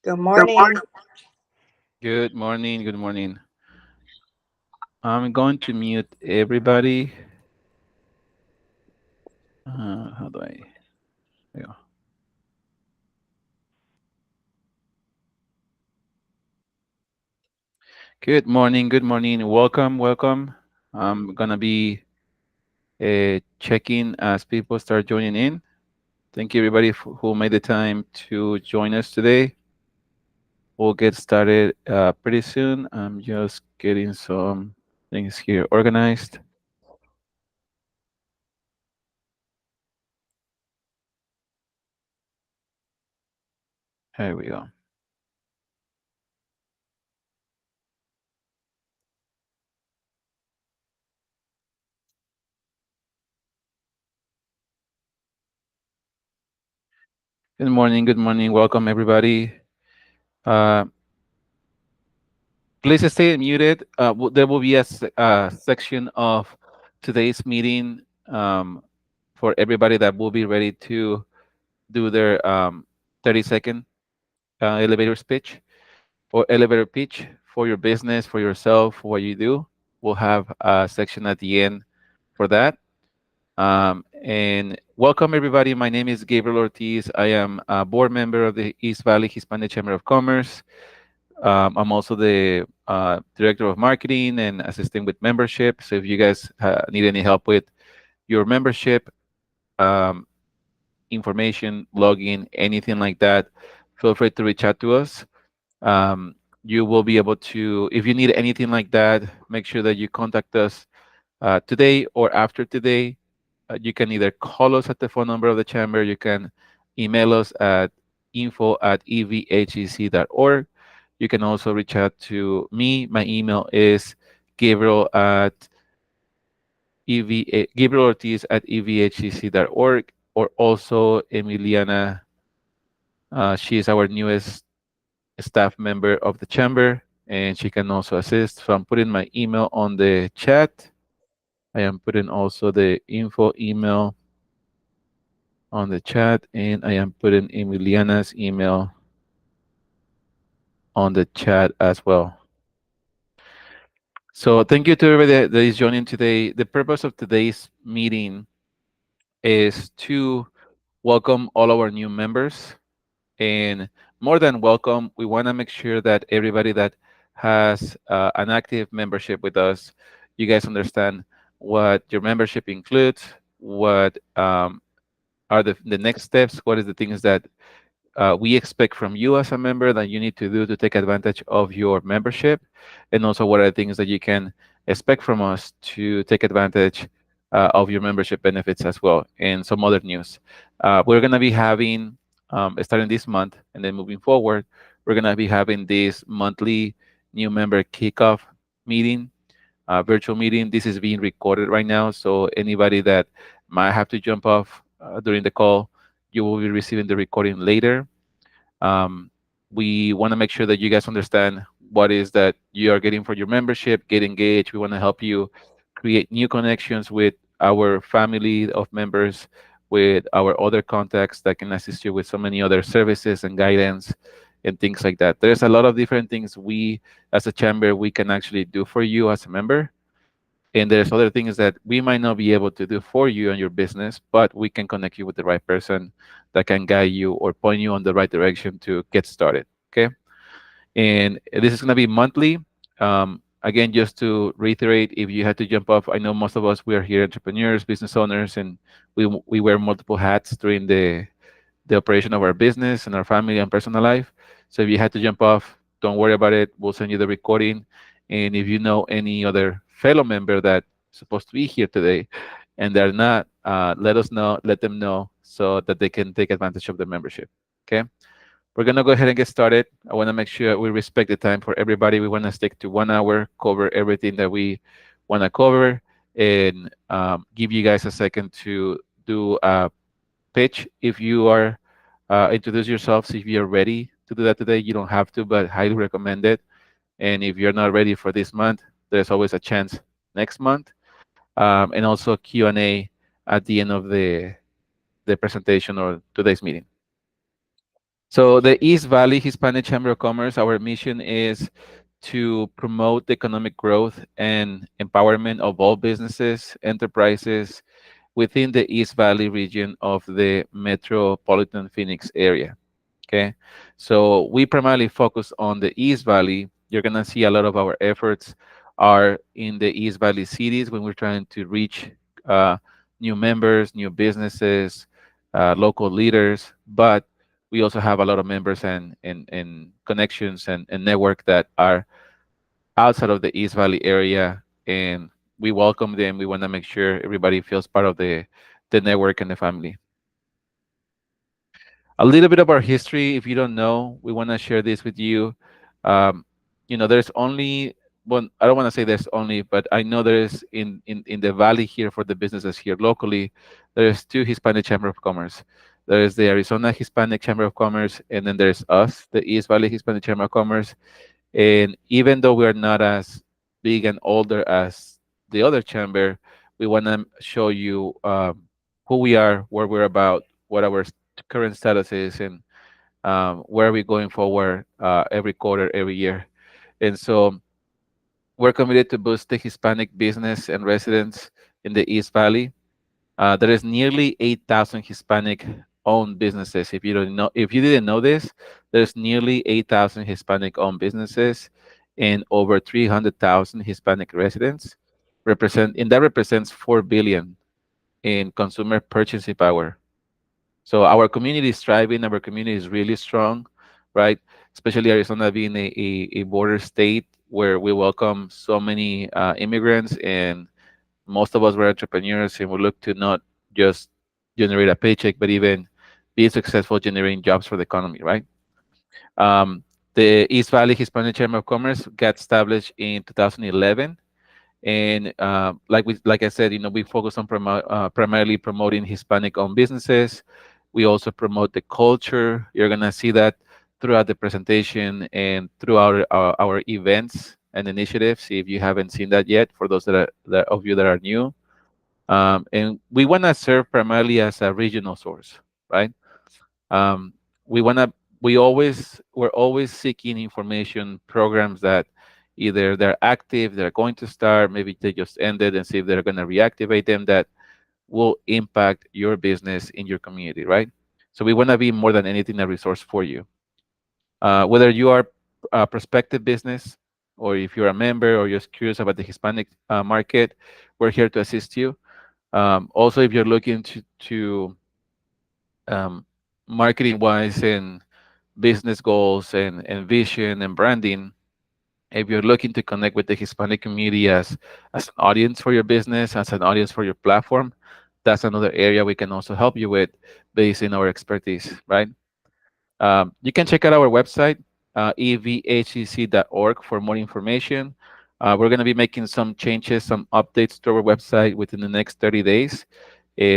Good morning. Good morning. Good morning. I'm going to mute everybody. How do I? There you go. Good morning. Good morning. Welcome. Welcome. I'm gonna be checking as people start joining in. Thank you, everybody, who made the time to join us today. We'll get started pretty soon. I'm just getting some things here organized. There we go. Good morning. Good morning. Welcome, everybody. Uh, Please stay muted. There will be a section of today's meeting for everybody that will be ready to do their 30-second elevator speech or elevator pitch for your business, for yourself, for what you do. We'll have a section at the end for that. And welcome, everybody. My name is Gabriel Ortiz. I am a board member of the East Valley Hispanic Chamber of Commerce. I'm also the director of marketing and assisting with membership. So if you guys need any help with your membership um, information, login, anything like that, feel free to reach out to us. You will be able to, if you need anything like that, make sure that you contact us today or after today. You can either call us at the phone number of the chamber, you can email us at info@evhcc.org. You can also reach out to me. My email is Gabriel at Gabriel Ortiz at evhcc.org, or also Emiliana. She is our newest staff member of the chamber, and she can also assist. So I'm putting my email on the chat. I am putting also the info email on the chat, and I am putting Emiliana's email on the chat as well. So thank you to everybody that is joining today. The purpose of today's meeting is to welcome all our new members. And more than welcome, we want to make sure that everybody that has an active membership with us, you guys understand what your membership includes, what are the next steps, what is the things that we expect from you as a member that you need to do to take advantage of your membership, and also what are the things that you can expect from us to take advantage of your membership benefits as well, and some other news. We're going to be having, starting this month and then moving forward, we're going to be having this monthly new member kickoff meeting, virtual meeting. This is being recorded right now, so anybody that might have to jump off during the call, you will be receiving the recording later. um, we want to make sure that you guys understand what is that you are getting for your membership. Get engaged. We want to help you create new connections with our family of members, with our other contacts that can assist you with so many other services and guidance and things like that. There's a lot of different things we, as a chamber, we can actually do for you as a member. And there's other things that we might not be able to do for you and your business, but we can connect you with the right person that can guide you or point you on the right direction to get started. Okay. And this is going to be monthly. Again, just to reiterate, if you had to jump off, I know most of us, we are here entrepreneurs, business owners, and we wear multiple hats during the operation of our business and our family and personal life. So if you had to jump off, don't worry about it. We'll send you the recording. And if you know any other fellow member that's supposed to be here today and they're not, let us know, let them know so that they can take advantage of the membership. Okay. We're going to go ahead and get started. I want to make sure we respect the time for everybody. We want to stick to 1 hour, cover everything that we want to cover, and give you guys a second to do a pitch if you are introduce yourselves if you're ready to do that today. You don't have to, but highly recommend it. And if you're not ready for this month, there's always a chance next month. And also Q&A at the end of the presentation or today's meeting. So the East Valley Hispanic Chamber of Commerce, our mission is to promote the economic growth and empowerment of all businesses, enterprises within the East Valley region of the metropolitan Phoenix area. Okay, so we primarily focus on the East Valley. You're gonna see a lot of our efforts are in the East Valley cities when we're trying to reach uh, new members, new businesses, local leaders. But we also have a lot of members and connections and network that are outside of the East Valley area, and we welcome them. We want to make sure everybody feels part of the network and the family. A little bit of our history, if you don't know, we want to share this with you. Um, there's only one. I don't want to say there's only, but I know there is in the valley here for the businesses here locally. There's two Hispanic Chamber of Commerce. There is the Arizona Hispanic Chamber of Commerce, and then there's us, the East Valley Hispanic Chamber of Commerce. And even though we are not as big and older as the other chamber, we want to show you who we are, where we're about, what our current status is, and where are we going forward every quarter, every year. And so we're committed to boost the Hispanic business and residents in the East Valley. There is nearly 8,000 Hispanic-owned businesses. If you didn't know this, there's nearly 8,000 Hispanic-owned businesses and over 300,000 Hispanic residents. And that represents 4 billion in consumer purchasing power. So our community is thriving. Our community is really strong, right? Especially Arizona being a border state where we welcome so many immigrants, and most of us were entrepreneurs, and we look to not just generate a paycheck, but even be successful generating jobs for the economy, right? Um, the East Valley Hispanic Chamber of Commerce got established in 2011, and like I said, we focus on primarily promoting Hispanic-owned businesses. We also promote the culture. You're gonna see that throughout the presentation and throughout our events and initiatives. If you haven't seen that yet, for those that of you that are new, and we want to serve primarily as a regional source, right? Um, we want to. We're always seeking information programs that either they're active, they're going to start, maybe they just ended, and see if they're going to reactivate them, that will impact your business in your community, right? So we want to be more than anything a resource for you. Whether you are a prospective business or if you're a member or just curious about the Hispanic market, we're here to assist you. Also, if you're looking to um, marketing wise and business goals and vision and branding, if you're looking to connect with the Hispanic community as an audience for your business, as an audience for your platform, that's another area we can also help you with based in our expertise, right? You can check out our website, evhcc.org, for more information. We're going to be making some changes, some updates to our website within the next 30 days.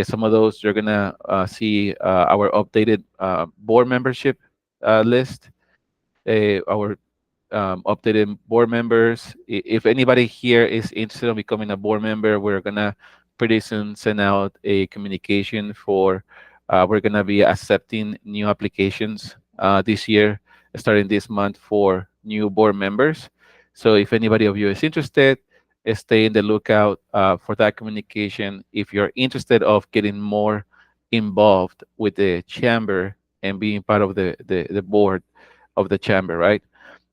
Some of those you're going to see our updated board membership list, our updated board members. If anybody here is interested in becoming a board member, we're gonna pretty soon send out a communication for. We're gonna be accepting new applications this year, starting this month for new board members. So if anybody of you is interested, stay in the lookout for that communication. If you're interested of getting more involved with the chamber and being part of the board of the chamber, right?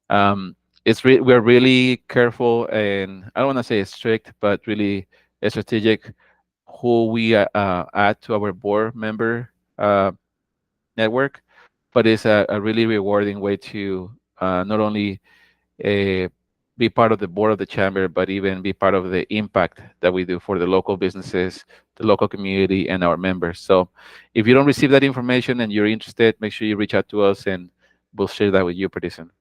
um, we're really careful, and I don't want to say strict, but really strategic who we add to our board member network. But it's a really rewarding way to not only uh, be part of the board of the chamber, but even be part of the impact that we do for the local businesses, the local community, and our members. So if you don't receive that information and you're interested, make sure you reach out to us, and we'll share that with you pretty soon.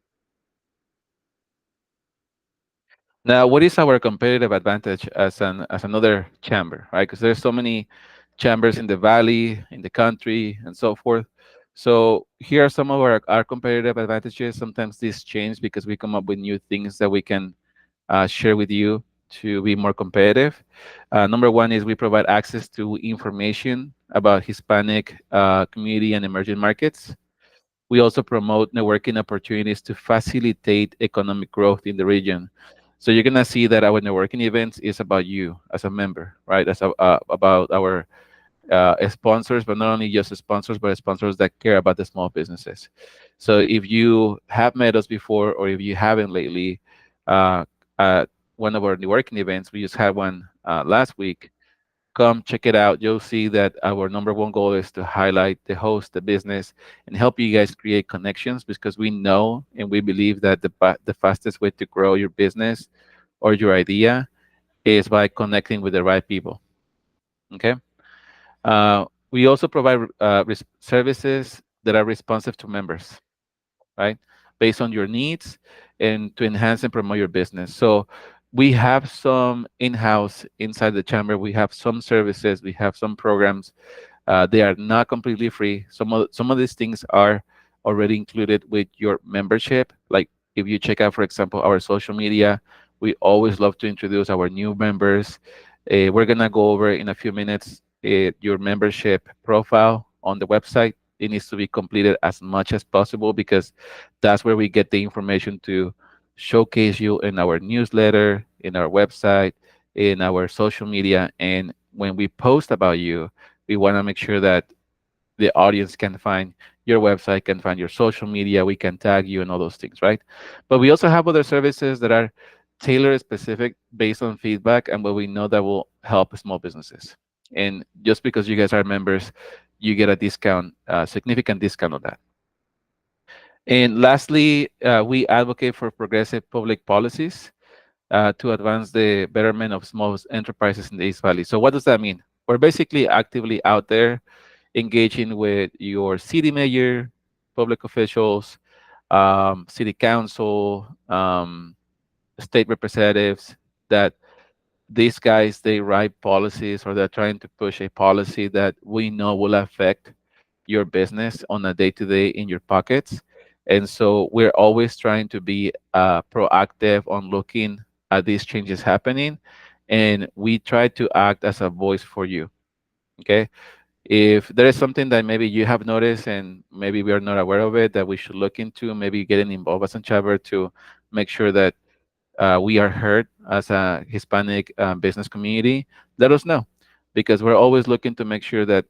Now, what is our competitive advantage as another chamber, right? Because there's so many chambers in the valley, in the country, and so forth. So here are some of our competitive advantages. Sometimes these change because we come up with new things that we can share with you to be more competitive. Number one is we provide access to information about Hispanic community and emerging markets. We also promote networking opportunities to facilitate economic growth in the region. So you're gonna see that our networking events is about you as a member, right? About our sponsors, but not only just sponsors, but sponsors that care about the small businesses. So if you have met us before, or if you haven't lately, uh, at one of our networking events, we just had one last week. Come check it out. You'll see that our number one goal is to highlight the host, the business, and help you guys create connections, because we know and we believe that the fastest way to grow your business or your idea is by connecting with the right people. Okay. We also provide services that are responsive to members, right? Based on your needs and to enhance and promote your business. So we have some in-house inside the chamber. We have some services. We have some programs. They are not completely free. Some of these things are already included with your membership. Like if you check out, for example, our social media, we always love to introduce our new members. We're gonna go over in a few minutes your membership profile on the website. It needs to be completed as much as possible, because that's where we get the information to showcase you in our newsletter, in our website, in our social media, and when we post about you, we want to make sure that the audience can find your website, can find your social media, we can tag you and all those things, right? But we also have other services that are tailored specific based on feedback and what we know that will help small businesses. And just because you guys are members, you get a discount, significant discount on that. And lastly, we advocate for progressive public policies to advance the betterment of small enterprises in the East Valley. So what does that mean? We're basically actively out there engaging with your city mayor, public officials, city council, state representatives, that these guys, they write policies, or they're trying to push a policy that we know will affect your business on a day-to-day in your pockets. And so we're always trying to be proactive on looking at these changes happening, and we try to act as a voice for you. Okay, if there is something that maybe you have noticed and maybe we are not aware of it that we should look into, maybe getting involved as a chamber to make sure that we are heard as a Hispanic business community, let us know, because we're always looking to make sure that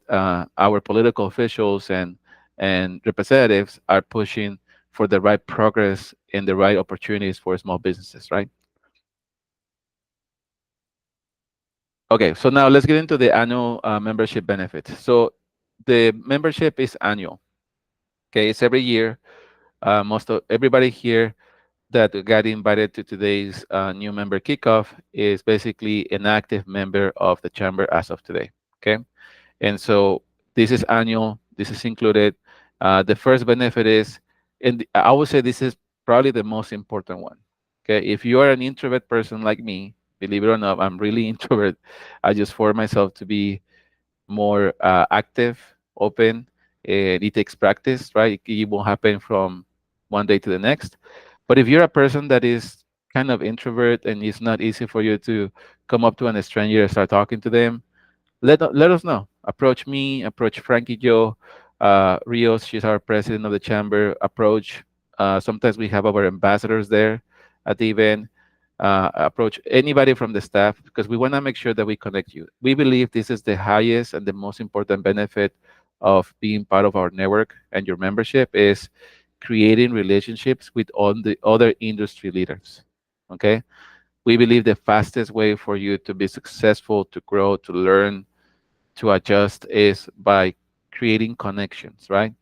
our political officials and representatives are pushing for the right progress and the right opportunities for small businesses, right? Okay, so now let's get into the annual membership benefits. So the membership is annual. Okay, it's every year. Most of everybody here that got invited to today's new member kickoff is basically an active member of the chamber as of today. Okay, and so this is annual. This is included. The first benefit is, and I would say this is probably the most important one. Okay, if you are an introvert person like me, believe it or not, I'm really introvert. I just force myself to be more active, open, and it takes practice, right? It won't happen from one day to the next. But if you're a person that is kind of introvert and it's not easy for you to come up to an stranger and start talking to them, let us know. Approach me, approach Frankie Joe, Rios, she's our president of the chamber. Approach, sometimes we have our ambassadors there at the event. Approach anybody from the staff, because we want to make sure that we connect you. We believe this is the highest and the most important benefit of being part of our network and your membership is creating relationships with all the other industry leaders. Okay, we believe the fastest way for you to be successful, to grow, to learn, to adjust is by creating connections, right?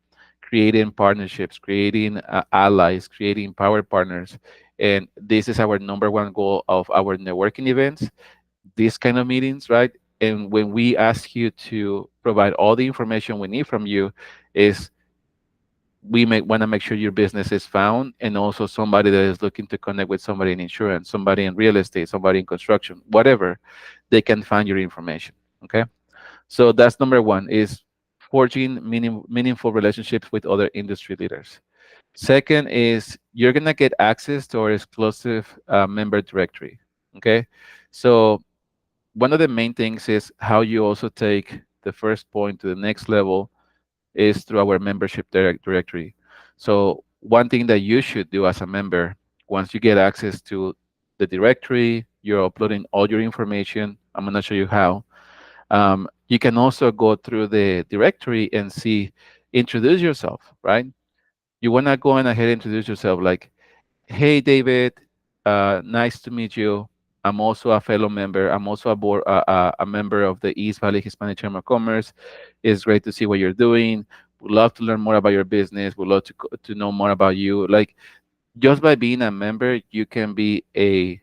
Creating partnerships, creating allies, creating power partners. And this is our number one goal of our networking events, these kind of meetings, right? And when we ask you to provide all the information we need from you, is we want to make sure your business is found, and also somebody that is looking to connect with somebody in insurance, somebody in real estate, somebody in construction, whatever, they can find your information. Okay, so that's number one, is forging meaningful relationships with other industry leaders. Second is you're gonna get access to our exclusive member directory. Okay, so one of the main things is how you also take the first point to the next level is through our membership directory. So one thing that you should do as a member, once you get access to the directory, you're uploading all your information. I'm gonna show you how. You can also go through the directory and see, introduce yourself, right? You wanna go on ahead and introduce yourself like, hey, David, nice to meet you. I'm also a fellow member. I'm also a member of the East Valley Hispanic Chamber of Commerce. It's great to see what you're doing. Would love to learn more about your business. Would love to know more about you. Like just by being a member, you can be a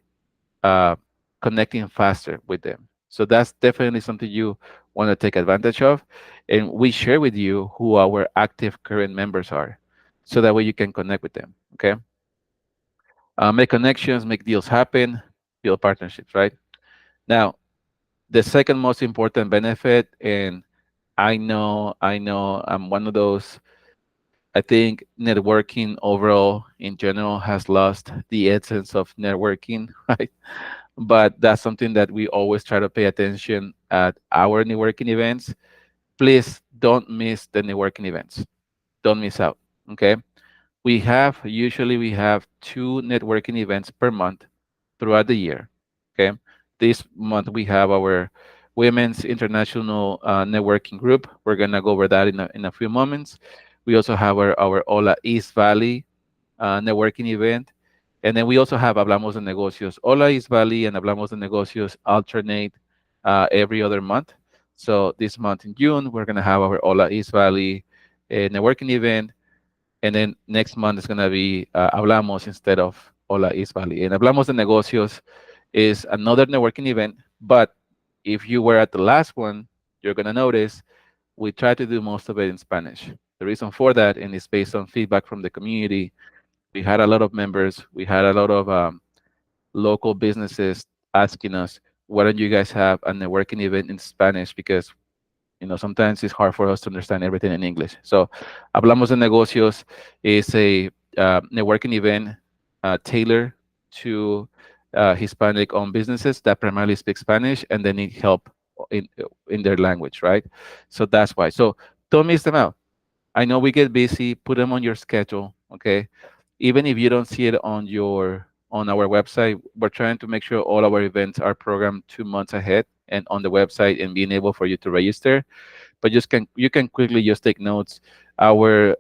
uh, connecting faster with them. So that's definitely something you want to take advantage of. And we share with you who our active current members are, so that way you can connect with them. Okay. Make connections, make deals happen, build partnerships, right? Now, the second most important benefit, and I know, I'm one of those, I think networking overall in general has lost the essence of networking, right? But that's something that we always try to pay attention at our networking events. Please don't miss the networking events. Don't miss out, okay? We have two networking events per month throughout the year. Okay, this month we have our Women's International Networking Group. We're gonna go over that in a few moments. We also have our Hola East Valley networking event, and then we also have Hablamos de Negocios. Hola East Valley and Hablamos de Negocios alternate every other month. So this month in June, we're gonna have our Hola East Valley networking event, and then next month is going to be Hablamos instead of Hola East Valley. And Hablamos de Negocios is another networking event, but if you were at the last one, you're going to notice we try to do most of it in Spanish. The reason for that, and it's based on feedback from the community, we had a lot of members, we had a lot of local businesses asking us, why don't you guys have a networking event in Spanish? Because sometimes it's hard for us to understand everything in English. So, Hablamos de Negocios is a networking event tailored to Hispanic-owned businesses that primarily speak Spanish and they need help in in their language, right? So that's why. So don't miss them out. I know we get busy. Put them on your schedule, okay? Even if you don't see it on our website, we're trying to make sure all our events are programmed 2 months ahead and on the website and being able for you to register. But you can quickly just take notes. Our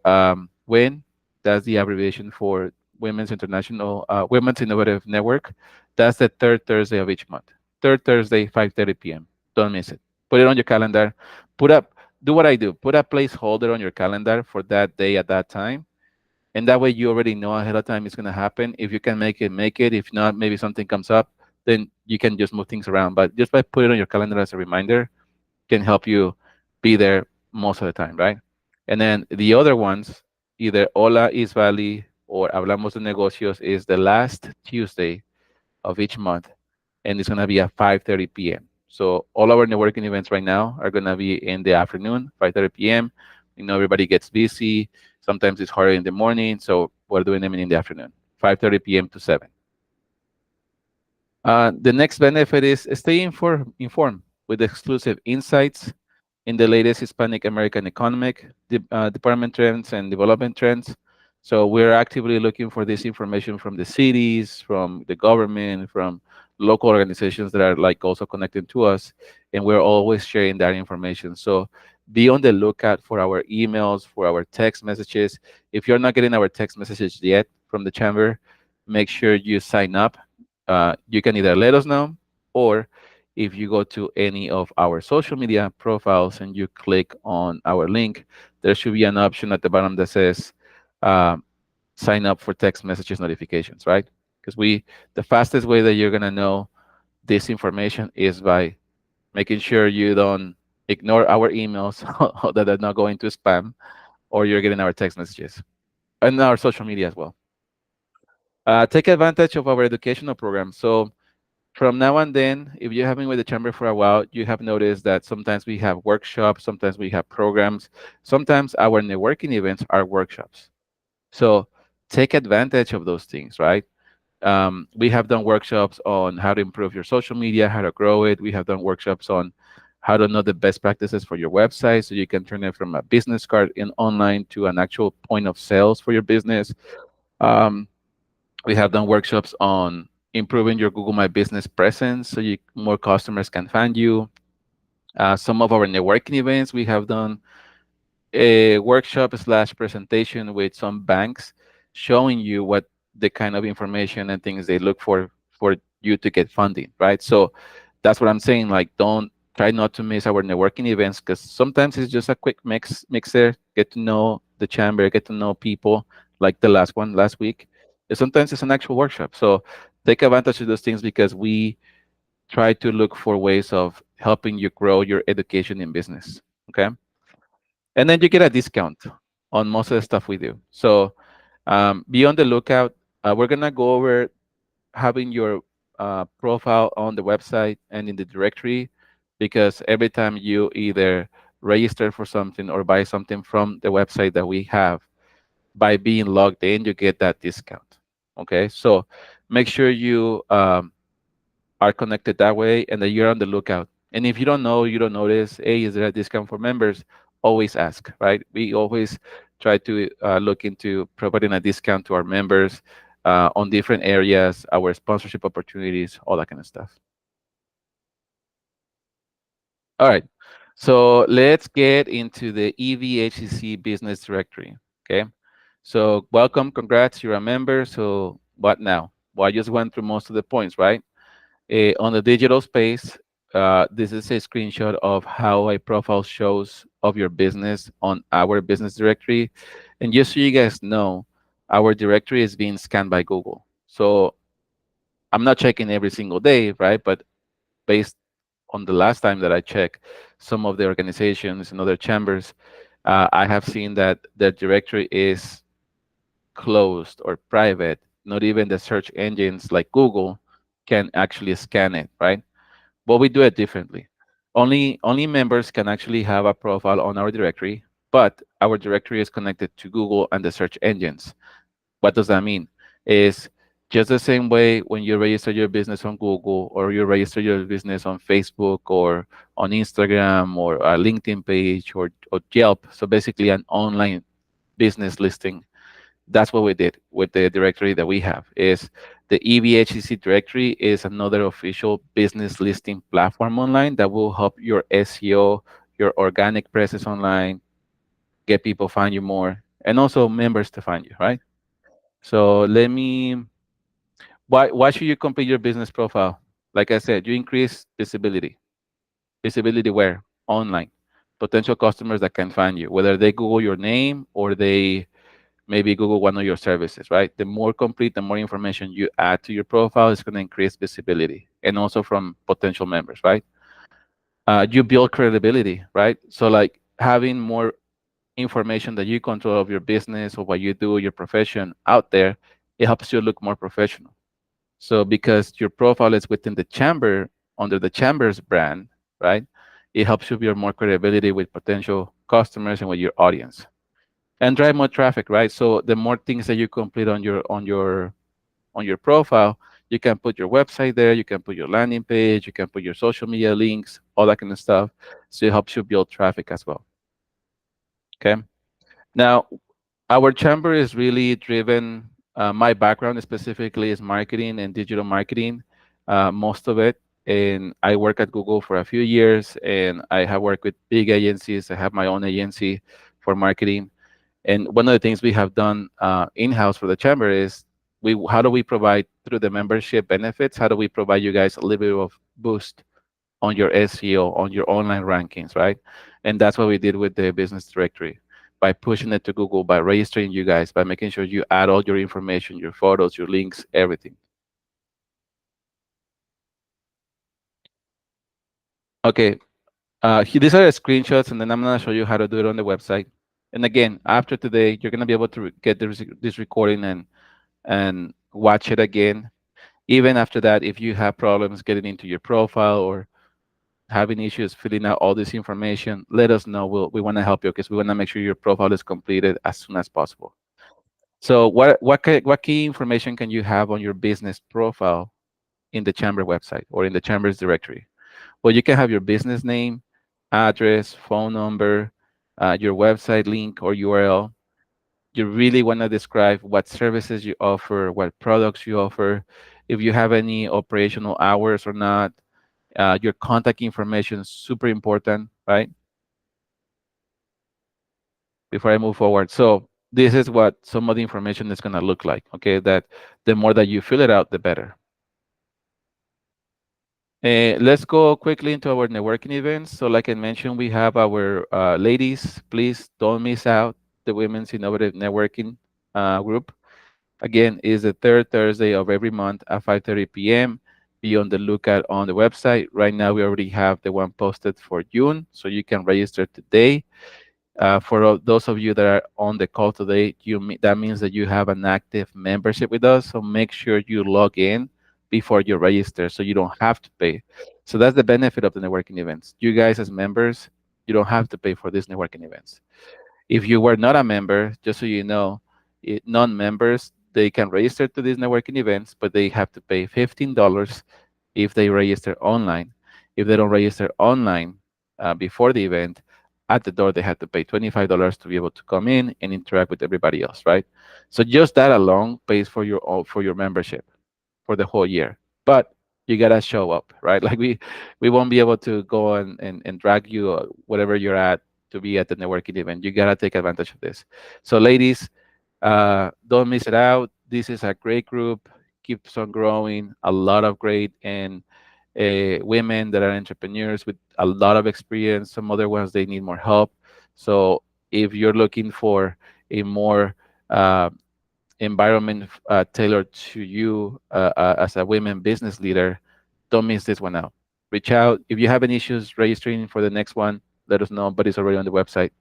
WIN, that's the abbreviation for Women's Innovative Network. That's the third Thursday of each month. Third Thursday, 5:30 p.m. Don't miss it. Put it on your calendar. Put up. Do what I do. Put a placeholder on your calendar for that day at that time, and that way you already know ahead of time it's going to happen. If you can make it, make it. If not, maybe something comes up, then you can just move things around. But just by putting it on your calendar as a reminder can help you be there most of the time, right? And then the other ones, either Hola East Valley or Hablamos de Negocios, is the last Tuesday of each month, and it's gonna be at 5:30 p.m. So all our networking events right now are gonna be in the afternoon, 5:30 p.m. Everybody gets busy. Sometimes it's harder in the morning, so we're doing them in the afternoon, 5:30 p.m. to 7. The next benefit is stay informed with exclusive insights in the latest Hispanic American economic department trends and development trends. So we're actively looking for this information from the cities, from the government, from local organizations that are like also connected to us, and we're always sharing that information. So be on the lookout for our emails, for our text messages. If you're not getting our text messages yet from the chamber, make sure you sign up. You can either let us know, or if you go to any of our social media profiles and you click on our link, there should be an option at the bottom that says uh, sign up for text messages notifications, right? Because the fastest way that you're gonna know this information is by making sure you don't ignore our emails that are not going to spam, or you're getting our text messages and our social media as well. Take advantage of our educational program. So From now and then, if you have been with the chamber for a while, you have noticed that sometimes we have workshops, sometimes we have programs, sometimes our networking events are workshops. So take advantage of those things, right? We have done workshops on how to improve your social media, how to grow it. We have done workshops on how to know the best practices for your website so you can turn it from a business card in online to an actual point of sales for your business. Um, we have done workshops on improving your Google My Business presence so more customers can find you. Some of our networking events, we have done a workshop slash presentation with some banks showing you what the kind of information and things they look for you to get funding, right? So that's what I'm saying. Like, don't try not to miss our networking events because sometimes it's just a quick mix there. Get to know the chamber, get to know people, like the last one last week. And sometimes it's an actual workshop. So take advantage of those things because we try to look for ways of helping you grow your education in business. Okay, and then you get a discount on most of the stuff we do. So be on the lookout. We're gonna go over having your profile on the website and in the directory, because every time you either register for something or buy something from the website that we have, by being logged in, you get that discount. Okay, so make sure you are connected that way and that you're on the lookout. And if you don't know, you don't notice, hey, is there a discount for members? Always ask, right? We always try to look into providing a discount to our members on different areas, our sponsorship opportunities, all that kind of stuff. All right. So let's get into the EVHCC Business Directory. Okay. So welcome, congrats, you're a member. So what now? Well, I just went through most of the points, right? On the digital space, this is a screenshot of how a profile shows of your business on our business directory. And just so you guys know, our directory is being scanned by Google. So I'm not checking every single day, right? But based on the last time that I checked, some of the organizations and other chambers, I have seen that the directory is closed or private. Not even the search engines like Google can actually scan it, right? But we do it differently. Only members can actually have a profile on our directory, but our directory is connected to Google and the search engines. What does that mean? Is just the same way when you register your business on Google or you register your business on Facebook or on Instagram or a LinkedIn page or Yelp. So basically an online business listing. That's what we did with the directory that we have. Is the EVHCC directory is another official business listing platform online that will help your SEO, your organic presence online, get people find you more, and also members to find you, right? So let me. Why should you complete your business profile? Like I said, you increase visibility. Visibility where? Online. Potential customers that can find you, whether they Google your name or they maybe Google one of your services, right? The more complete, the more information you add to your profile is going to increase visibility and also from potential members, right? You build credibility, right? So like having more information that you control of your business or what you do, your profession out there, it helps you look more professional. So because your profile is within the chamber, under the chamber's brand, right? It helps you build more credibility with potential customers and with your audience and drive more traffic, right? So the more things that you complete on your profile, you can put your website there, you can put your landing page, you can put your social media links, all that kind of stuff. So it helps you build traffic as well. Okay. Now, our chamber is really driven. My background specifically is marketing and digital marketing, most of it. And I work at Google for a few years, and I have worked with big agencies. I have my own agency for marketing. And one of the things we have done in-house for the chamber is how do we provide through the membership benefits? How do we provide you guys a little bit of boost on your SEO, on your online rankings, right? And that's what we did with the business directory by pushing it to Google, by registering you guys, by making sure you add all your information, your photos, your links, everything. Okay, these are the screenshots, and then I'm gonna show you how to do it on the website. And again, after today, you're gonna be able to get this recording and watch it again. Even after that, if you have problems getting into your profile or having issues filling out all this information, let us know. We want to help you because we want to make sure your profile is completed as soon as possible. So what key information can you have on your business profile in the chamber website or in the chamber's directory? Well, you can have your business name, address, phone number, your website link or URL. You really want to describe what services you offer, what products you offer, if you have any operational hours or not. Your contact information is super important, right? Before I move forward. So this is what some of the information is going to look like. Okay, that the more that you fill it out, the better. Let's go quickly into our networking events. So like I mentioned, we have our ladies. Please don't miss out the Women's Innovative Networking group. Again, is the third Thursday of every month at 5:30 p.m. Be on the lookout on the website. Right now, we already have the one posted for June, so you can register today. For those of you that are on the call today, that means that you have an active membership with us. So make sure you log in before you register, so you don't have to pay. So that's the benefit of the networking events. You guys as members, you don't have to pay for these networking events. If you were not a member, just so you know, non-members, they can register to these networking events, but they have to pay $15 if they register online. If they don't register online before the event, at the door they have to pay $25 to be able to come in and interact with everybody else, right? So just that alone pays for your membership for the whole year. But you gotta show up, right? Like we won't be able to go and drag you whatever you're at to be at the networking event. You gotta take advantage of this. So ladies, don't miss it out. This is a great group. Keeps on growing. A lot of great and women that are entrepreneurs with a lot of experience. Some other ones they need more help. So if you're looking for a more environment tailored to you as a women business leader, don't miss this one out. Reach out. If you have any issues registering for the next one, let us know, but it's already on the website.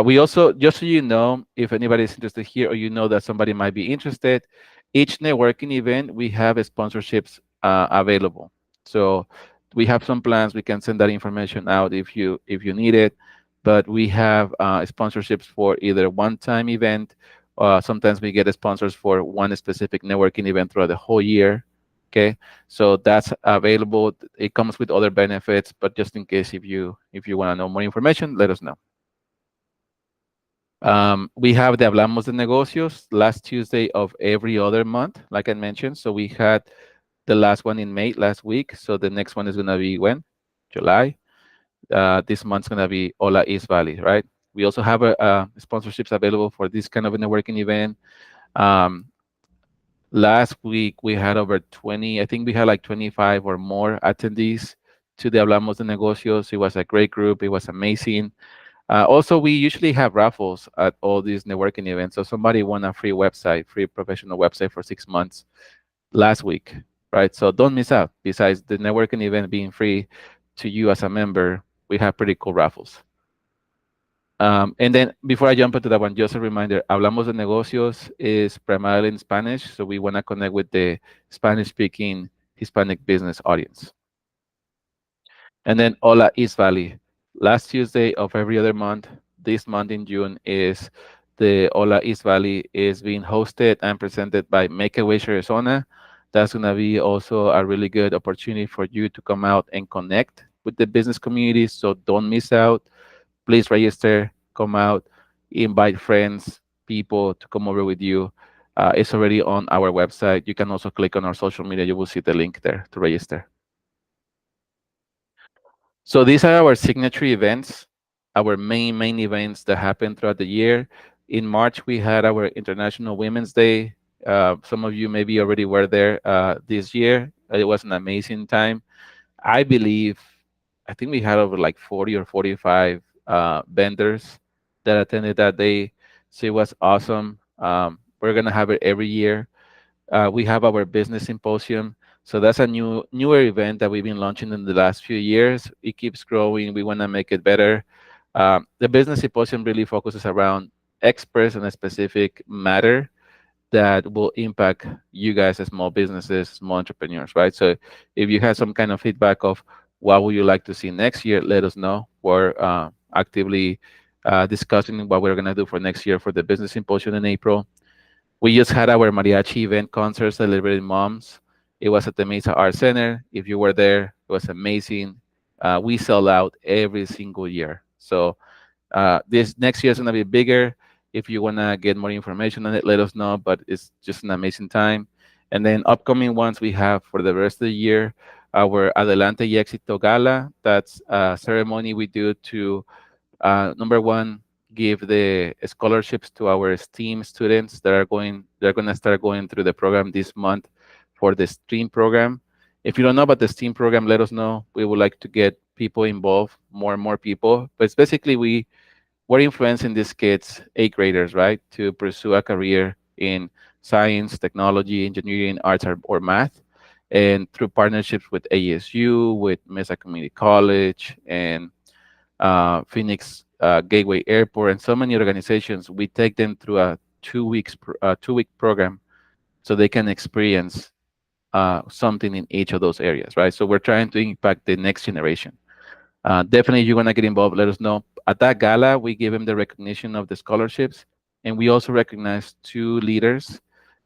We also, just so you know, if anybody is interested here or you know that somebody might be interested, each networking event, we have sponsorships available. So we have some plans. We can send that information out if you need it. But we have sponsorships for either one-time event. Sometimes we get sponsors for one specific networking event throughout the whole year. Okay, so that's available. It comes with other benefits, but just in case if you want to know more information, let us know. We have the Hablamos de Negocios last Tuesday of every other month, like I mentioned. So we had the last one in May last week. So the next one is going to be when? July. This month's going to be Hola East Valley, right? We also have sponsorships available for this kind of a networking event. Um, Last week we had over 20, I think we had like 25 or more attendees to the Hablamos de Negocios. It was a great group. It was amazing. Also, we usually have raffles at all these networking events. So somebody won a free website, free professional website for 6 months last week, right? So don't miss out. Besides the networking event being free to you as a member, we have pretty cool raffles. And then before I jump into that one, just a reminder, Hablamos de Negocios is primarily in Spanish. So we want to connect with the Spanish-speaking Hispanic business audience. And then Hola East Valley. Last Tuesday of every other month, this month in June, is the Hola East Valley is being hosted and presented by Make a Wish Arizona. That's going to be also a really good opportunity for you to come out and connect with the business community. So don't miss out. Please register, come out, invite friends, people to come over with you. It's already on our website. You can also click on our social media. You will see the link there to register. So these are our signature events, our main events that happen throughout the year. In March, we had our International Women's Day. Some of you maybe already were there this year. It was an amazing time. I believe, I think we had over like 40 or 45 vendors that attended that day. So it was awesome. We're gonna have it every year. We have our business symposium. So that's a newer event that we've been launching in the last few years. It keeps growing. We want to make it better. The business symposium really focuses around experts on a specific matter. that will impact you guys as small businesses, small entrepreneurs, right? So if you have some kind of feedback of what would you like to see next year, let us know. We're actively discussing what we're going to do for next year for the business symposium in April. We just had our mariachi event concert celebrating moms. It was at the Mesa Art Center. If you were there, it was amazing. We sell out every single year. So this next year is going to be bigger. If you want to get more information on it, let us know. But it's just an amazing time. And then upcoming ones we have for the rest of the year, our Adelante y Éxito Gala. That's a ceremony we do to number one, give the scholarships to our STEAM students that are going. They're going to start going through the program this month for the STEAM program. If you don't know about the STEAM program, let us know. We would like to get people involved, more and more people. But it's basically we're influencing these kids, eighth graders, right, to pursue a career in science, technology, engineering, arts, or math. And through partnerships with ASU, with Mesa Community College, and Phoenix Gateway Airport, and so many organizations, we take them through a 2 week program so they can experience something in each of those areas, right? So we're trying to impact the next generation. Definitely, if you want to get involved, let us know. At that gala, we give them the recognition of the scholarships, and we also recognize two leaders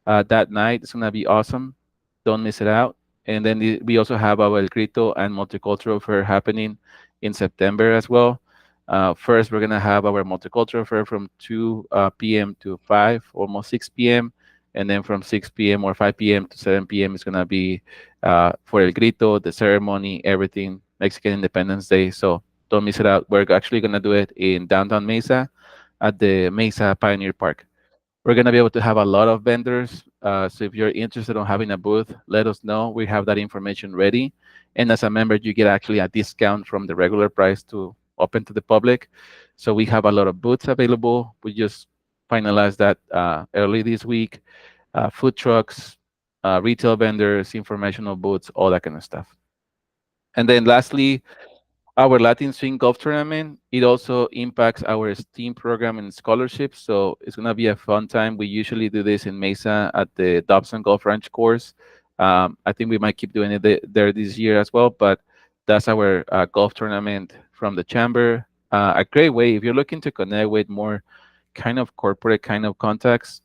that night. It's going to be awesome. Don't miss it out. And then we also have our El Grito and Multicultural Fair happening in September as well. First, we're going to have our Multicultural Fair from 2 p.m. to 5, almost 6 p.m. And then from 6 p.m. or 5 p.m. to 7 p.m. is going to be for El Grito, the ceremony, everything, Mexican Independence Day. So don't miss it out. We're actually going to do it in downtown Mesa at the Mesa Pioneer Park. We're going to be able to have a lot of vendors. So if you're interested in having a booth, let us know. We have that information ready. And as a member, you get actually a discount from the regular price to open to the public. So we have a lot of booths available. We just finalized that early this week. Food trucks, retail vendors, informational booths, all that kind of stuff. And then lastly, our Latin Swing Golf Tournament, it also impacts our STEAM program and scholarships. So it's going to be a fun time. We usually do this in Mesa at the Dobson Golf Ranch course. I think we might keep doing it there this year as well, but that's our golf tournament from the chamber. A great way, if you're looking to connect with more kind of corporate kind of contacts,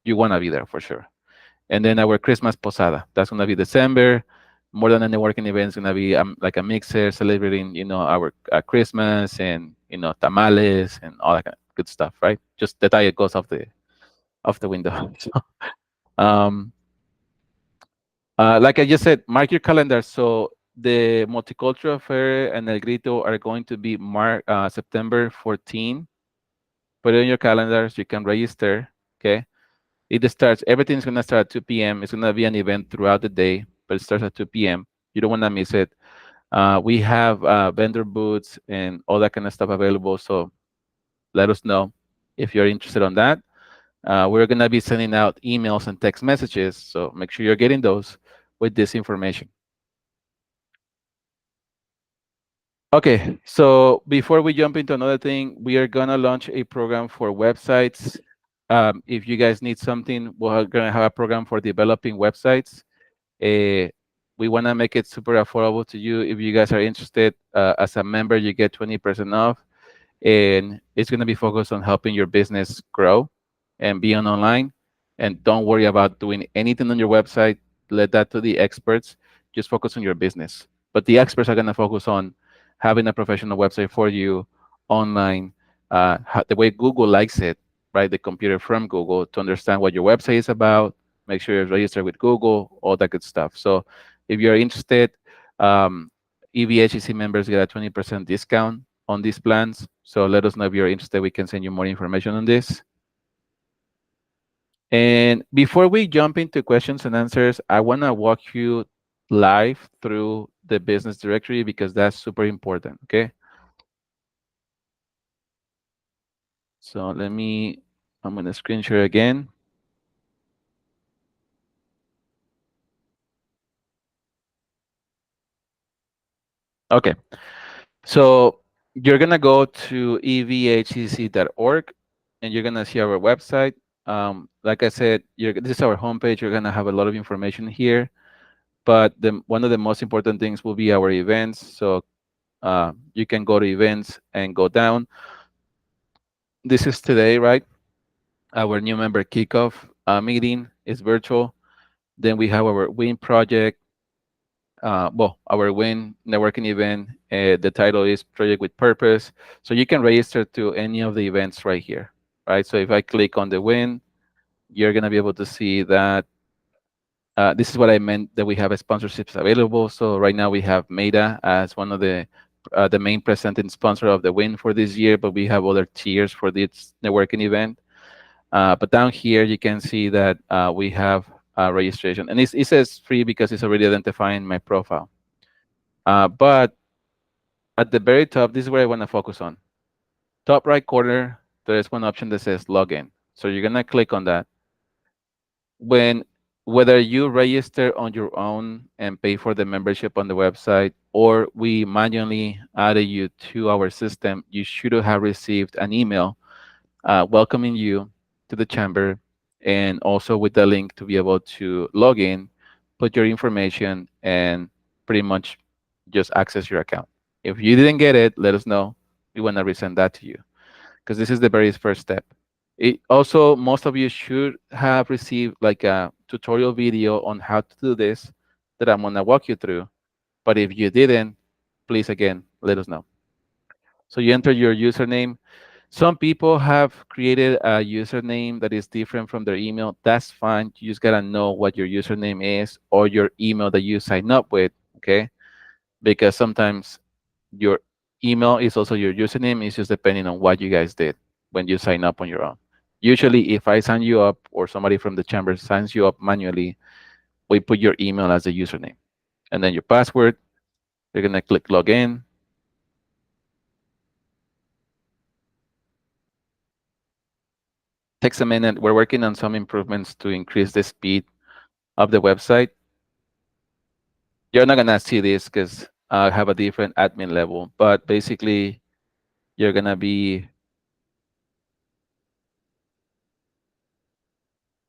you want to be there for sure. And then our Christmas Posada, that's going to be December. More than a networking event, it's going to be like a mixer celebrating, our Christmas and, tamales and all that kind of good stuff, right? Just the diet goes off the window. So, um, like I just said, mark your calendar. So the Multicultural Fair and El Grito are going to be September 14. Put it in your calendars. You can register. Okay. It starts, everything's going to start at 2 p.m. It's going to be an event throughout the day, but it starts at 2 p.m. You don't want to miss it. We have vendor booths and all that kind of stuff available. So let us know if you're interested on that. We're going to be sending out emails and text messages. So make sure you're getting those with this information. Okay, so before we jump into another thing, we are going to launch a program for websites. If you guys need something, we're going to have a program for developing websites. We want to make it super affordable to you. If you guys are interested, as a member, you get 20% off. And it's going to be focused on helping your business grow and be on online. And don't worry about doing anything on your website. Let that to the experts. Just focus on your business. But the experts are going to focus on having a professional website for you online, the way Google likes it, right? The computer from Google to understand what your website is about, make sure you're registered with Google, all that good stuff. So if you're interested, EVHCC members get a 20% discount on these plans. So let us know if you're interested. We can send you more information on this. And before we jump into questions and answers, I want to walk you live through the business directory because that's super important, okay? So I'm going to screen share again. Okay, so you're going to go to evhcc.org and you're going to see our website. Like I said, this is our homepage. You're gonna have a lot of information here, but one of the most important things will be our events. So you can go to events and go down. This is today, right? Our new member kickoff meeting is virtual. Then we have our Win project. Well, our Win networking event. The title is Project with Purpose. So you can register to any of the events right here, right? So if I click on the Win, you're gonna be able to see that this is what I meant that we have sponsorships available. So right now we have Meta as one of the main presenting sponsor of the Win for this year, but we have other tiers for this networking event. But down here you can see that we have registration, and it says free because it's already identifying my profile. But at the very top, this is where I want to focus on. Top right corner, there is one option that says login. So you're gonna click on that. When Whether you register on your own and pay for the membership on the website, or we manually added you to our system, you should have received an email welcoming you to the chamber, and also with the link to be able to log in, put your information, and pretty much just access your account. If you didn't get it, let us know. We want to resend that to you, because this is the very first step. It also, most of you should have received like a tutorial video on how to do this that I'm gonna walk you through. But if you didn't, please again, let us know. So you enter your username. Some people have created a username that is different from their email. That's fine. You just gotta know what your username is or your email that you sign up with, okay? Because sometimes your email is also your username. It's just depending on what you guys did when you sign up on your own. Usually, if I sign you up or somebody from the chamber signs you up manually, we put your email as the username. And then your password, you're gonna click login. Takes a minute. We're working on some improvements to increase the speed of the website. You're not gonna see this because I have a different admin level, but basically you're gonna be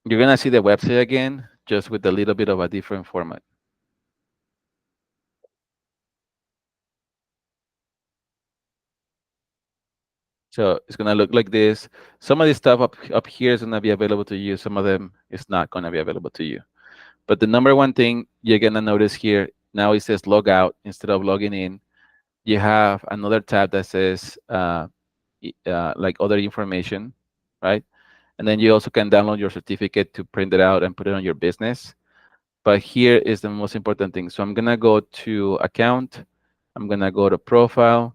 you're gonna see the website again, just with a little bit of a different format. So it's gonna look like this. Some of this stuff up here is gonna be available to you. Some of them is not gonna be available to you. But the number one thing you're gonna notice here, now it says log out instead of logging in. You have another tab that says like other information, right? And then you also can download your certificate to print it out and put it on your business. But here is the most important thing. So I'm gonna go to account. I'm gonna go to profile.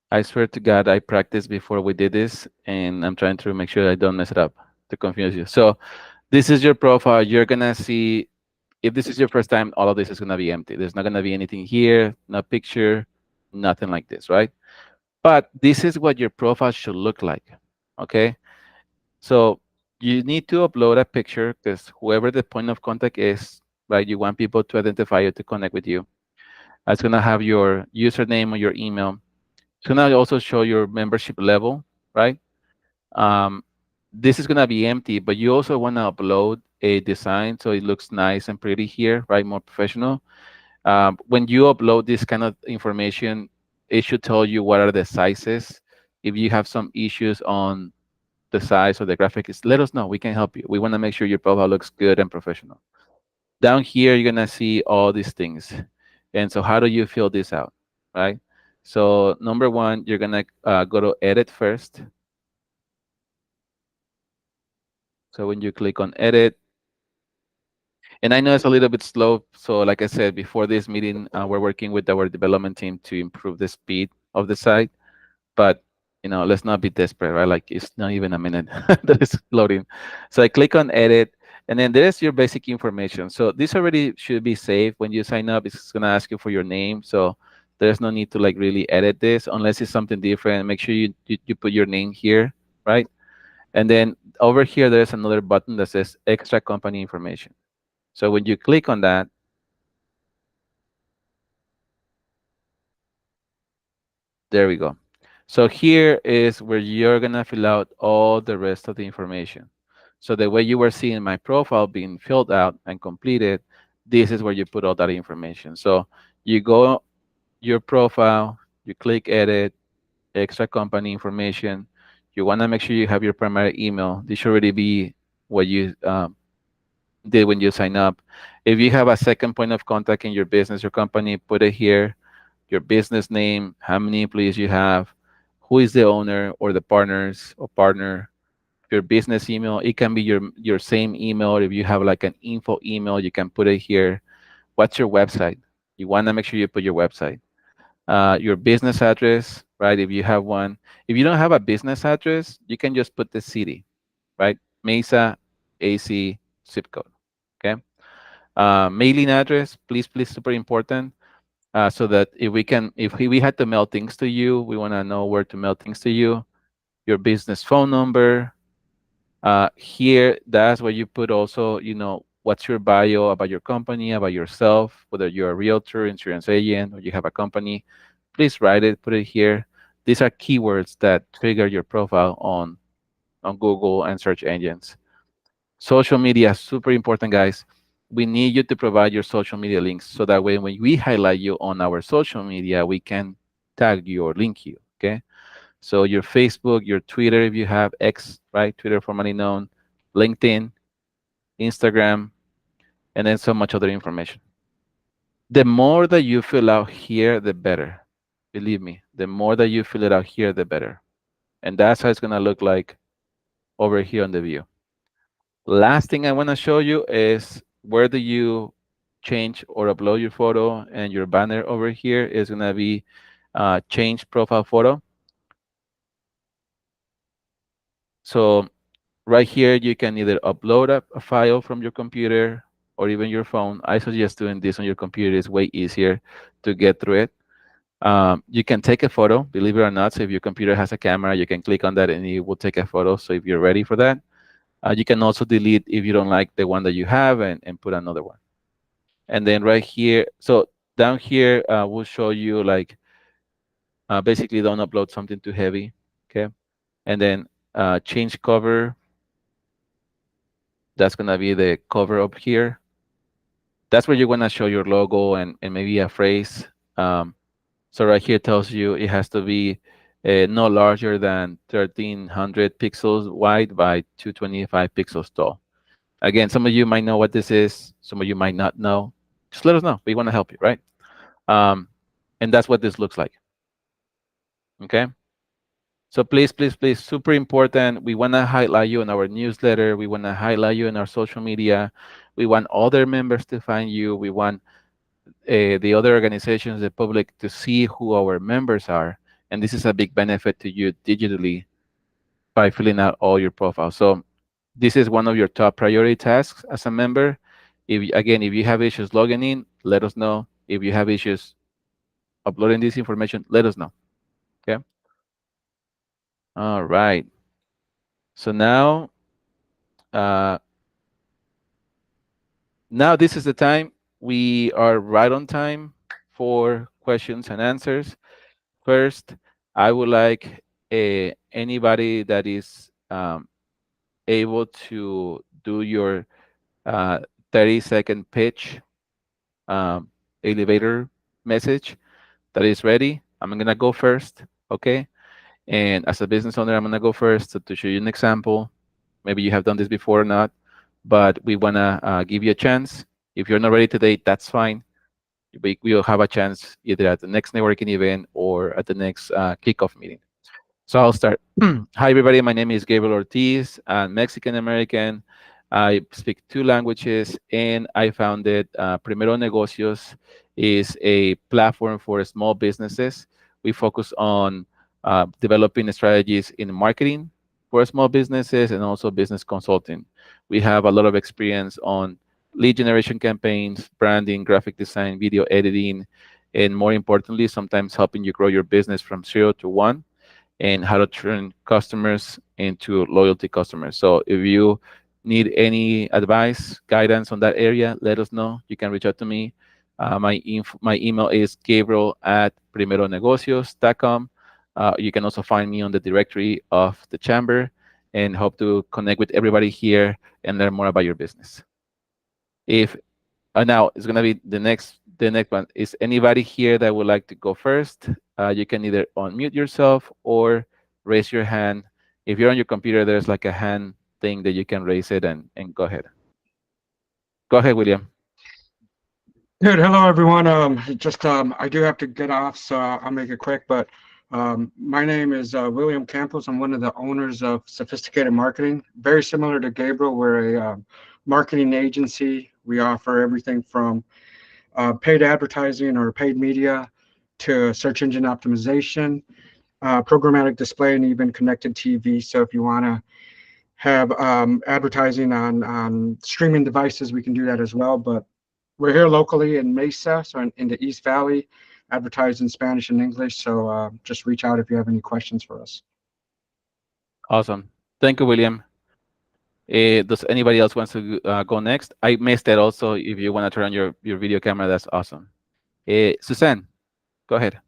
I swear to God, I practiced before we did this, and I'm trying to make sure I don't mess it up to confuse you. So this is your profile. You're gonna see, if this is your first time, all of this is gonna be empty. There's not gonna be anything here, no picture, nothing like this, right? But this is what your profile should look like, okay? So you need to upload a picture because whoever the point of contact is, right? You want people to identify you, to connect with you. It's gonna have your username or your email. It's gonna also show your membership level, right? Um, this is gonna be empty, but you also wanna upload a design so it looks nice and pretty here, right? More professional. When you upload this kind of information, it should tell you what are the sizes. If you have some issues on the size or the graphics, let us know. We can help you. We want to make sure your profile looks good and professional. Down here, you're gonna see all these things. And so how do you fill this out, right? So number one, you're gonna go to edit first. So when you click on edit, and I know it's a little bit slow. So like I said, before this meeting, we're working with our development team to improve the speed of the site. But let's not be desperate, right? Like it's not even a minute that is loading. So I click on edit, and then there's your basic information. So this already should be saved when you sign up. It's gonna ask you for your name, so there's no need to like really edit this unless it's something different. Make sure you put your name here, right? And then over here there's another button that says extra company information. So when you click on that, There we go. So here is where you're gonna fill out all the rest of the information. So the way you were seeing my profile being filled out and completed, this is where you put all that information. So you go your profile, you click edit, extra company information. You wanna make sure you have your primary email. This should already be what you did when you sign up. If you have a second point of contact in your business or company, put it here, your business name, how many employees you have, who is the owner or the partners or partner, your business email. It can be your same email. If you have like an info email, you can put it here. What's your website? You want to make sure you put your website. Your business address, right? If you have one. If you don't have a business address, you can just put the city, right? Mesa, AC, zip code. Okay. Mailing address, please, super important. So that if we had to mail things to you, we want to know where to mail things to you. Your business phone number. Here, that's where you put also, what's your bio about your company, about yourself, whether you're a realtor, insurance agent, or you have a company. Please write it, put it here. These are keywords that trigger your profile on Google and search engines. Social media, super important, guys. We need you to provide your social media links so that way when we highlight you on our social media, we can tag you or link you. Okay. So your Facebook, your Twitter, if you have X, right? Twitter formerly known, LinkedIn, Instagram, and then so much other information. The more that you fill out here, the better. Believe me, the more that you fill it out here, the better. And that's how it's gonna look like over here on the view. Last thing I want to show you is where do you change or upload your photo, and your banner over here is going to be change profile photo. So right here, you can either upload a file from your computer or even your phone. I suggest doing this on your computer. It's way easier to get through it. You can take a photo, believe it or not. So if your computer has a camera, you can click on that and it will take a photo. So if you're ready for that, you can also delete if you don't like the one that you have and put another one. And then right here, so down here, we'll show you like basically don't upload something too heavy, okay? And then change cover. That's gonna be the cover up here. That's where you're gonna show your logo and maybe a phrase. So right here tells you it has to be no larger than 1300 pixels wide by 225 pixels tall. Again, some of you might know what this is. Some of you might not know. Just let us know. We want to help you, right? Um, and that's what this looks like. Okay. So please, super important. We want to highlight you in our newsletter. We want to highlight you in our social media. We want other members to find you. We want the other organizations, the public, to see who our members are. And this is a big benefit to you digitally by filling out all your profiles. So this is one of your top priority tasks as a member. If you have issues logging in, let us know. If you have issues uploading this information, let us know. Okay. All right. So uh, now this is the time. We are right on time for questions and answers. First, I would like anybody that is able to do your 30-second pitch um, elevator message that is ready. I'm gonna go first, okay? And as a business owner, I'm gonna go first to show you an example. Maybe you have done this before or not, but we wanna give you a chance. If you're not ready today, that's fine. We will have a chance either at the next networking event or at the next kickoff meeting. So I'll start. Hi, everybody. My name is Gabriel Ortiz. I'm Mexican American. I speak two languages, and I founded Primero Negocios is a platform for small businesses. We focus on developing strategies in marketing for small businesses and also business consulting. We have a lot of experience on lead generation campaigns, branding, graphic design, video editing, and more importantly, sometimes helping you grow your business from 0 to 1 and how to turn customers into loyalty customers. So if you need any advice, guidance on that area, let us know. You can reach out to me. My email is gabriel@primeronegocios.com. You can also find me on the directory of the chamber, and hope to connect with everybody here and learn more about your business. If now it's gonna be the next one. Is anybody here that would like to go first? You can either unmute yourself or raise your hand. If you're on your computer, there's like a hand thing that you can raise it and go ahead. Go ahead, William. Good. Hello, everyone. I do have to get off, so I'll make it quick. But my name is William Campos. I'm one of the owners of Sophisticated Marketing. Very similar to Gabriel, we're a marketing agency. We offer everything from paid advertising or paid media to search engine optimization, programmatic display, and even connected TV. So if you want to have advertising on streaming devices, we can do that as well. But we're here locally in Mesa, so in the East Valley, advertise in Spanish and English. So just reach out if you have any questions for us. Awesome. Thank you, William. Does anybody else wants to go next? I missed that also. If you want to turn on your video camera, that's awesome. Suzanne, go ahead.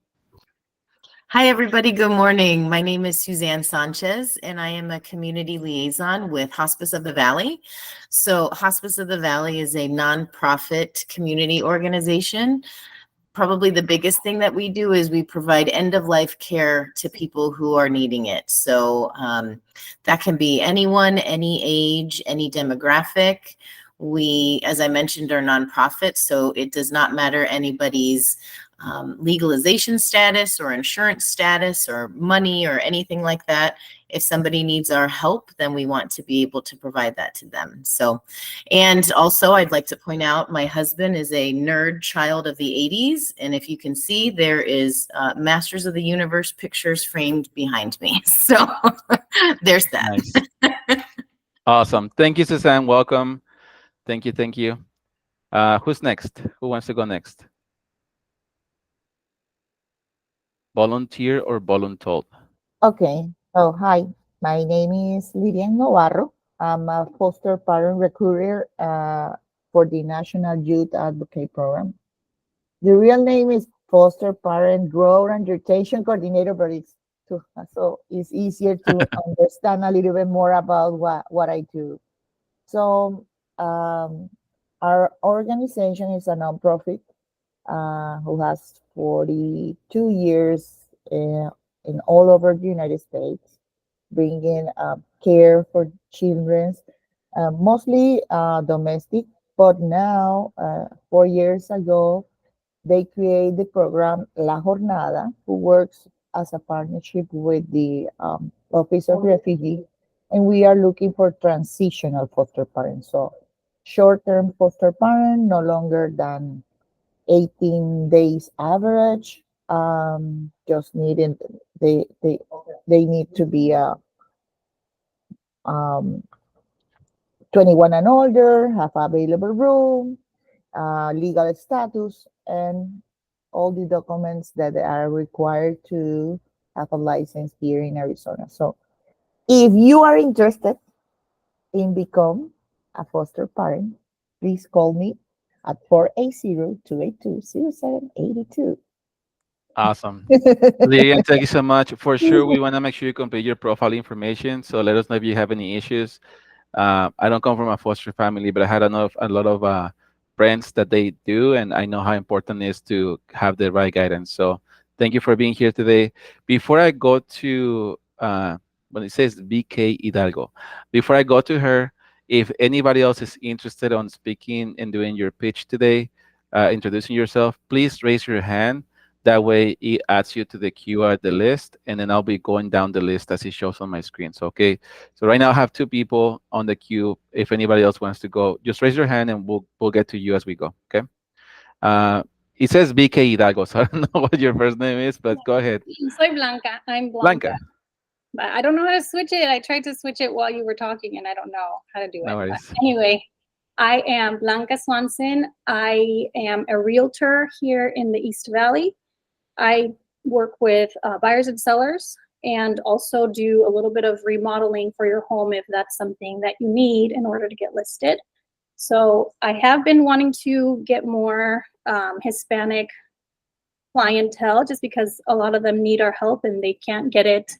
Hi, everybody. Good morning. My name is Suzanne Sanchez, and I am a community liaison with Hospice of the Valley. So Hospice of the Valley is a nonprofit community organization. Probably the biggest thing that we do is we provide end-of-life care to people who are needing it. So that can be anyone, any age, any demographic. We, as I mentioned, are nonprofit, so it does not matter anybody's legalization status or insurance status or money or anything like that. If somebody needs our help, then we want to be able to provide that to them. So, and also I'd like to point out my husband is a nerd child of the 80s. And if you can see, there is Masters of the Universe pictures framed behind me. So there's that. Nice. Awesome. Thank you, Suzanne. Welcome. Thank you. Thank you. Who's next? Who wants to go next? Volunteer or voluntold? Okay. Oh, hi. My name is Lilian Navarro. I'm a foster parent recruiter for the National Youth Advocate Program. The real name is Foster Parent Growth and Retention Coordinator, but so it's easier to understand a little bit more about what I do. So our organization is a nonprofit who has 42 years in all over the United States, bringing care for children, mostly domestic. But now, 4 years ago, they created the program La Jornada, who works as a partnership with the Office of Refugee, and we are looking for transitional foster parents. So short-term foster parent, no longer than 18 days average. Just needing they need to be 21 and older, have available room, legal status, and all the documents that are required to have a license here in Arizona. So if you are interested in become a foster parent, please call me at 480-282-0782. Awesome. Lilian, thank you so much. For sure, we want to make sure you complete your profile information. So let us know if you have any issues. I don't come from a foster family, but I had a lot of friends that they do, and I know how important it is to have the right guidance. So thank you for being here today. Before I go to when it says BK Hidalgo, before I go to her, if anybody else is interested on speaking and doing your pitch today, introducing yourself, please raise your hand. That way it adds you to the queue at the list, and then I'll be going down the list as it shows on my screen. So, okay. So right now I have 2 people on the queue. If anybody else wants to go, just raise your hand and we'll get to you as we go. Okay. It says BK Hidalgo, so I don't know what your first name is, but go ahead. Soy Blanca. I'm Blanca. But I don't know how to switch it. I tried to switch it while you were talking, and I don't know how to do it. No worries. But anyway, I am Blanca Swanson. I am a realtor here in the East Valley. I work with buyers and sellers, and also do a little bit of remodeling for your home if that's something that you need in order to get listed. So I have been wanting to get more Hispanic clientele, just because a lot of them need our help and they can't get it